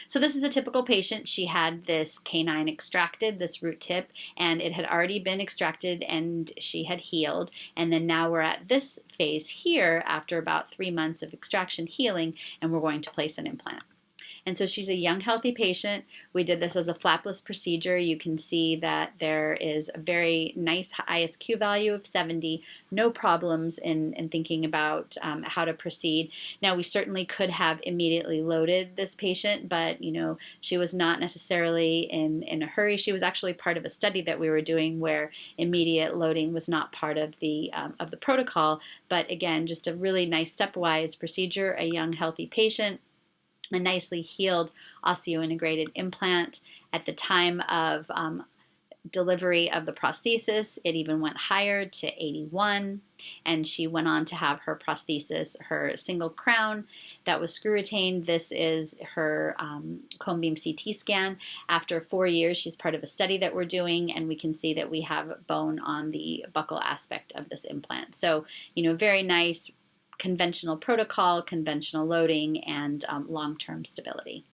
So this is a typical patient. She had this canine extracted, this root tip, and it had already been extracted and she had healed. And then now we're at this phase here after about 3 months of extraction healing, and we're going to place an implant. And so she's a young, healthy patient. We did this as a flapless procedure. You can see that there is a very nice ISQ value of 70, no problems in thinking about how to proceed. Now, we certainly could have immediately loaded this patient, but she was not necessarily in a hurry. She was actually part of a study that we were doing where immediate loading was not part of the protocol. But again, just a really nice stepwise procedure, a young, healthy patient, a nicely healed osseointegrated implant. At the time of delivery of the prosthesis, it even went higher to 81, and she went on to have her prosthesis, her single crown that was screw retained. This is her cone beam CT scan. After 4 years, she's part of a study that we're doing, and we can see that we have bone on the buccal aspect of this implant. So, very nice conventional protocol, conventional loading, and long-term stability.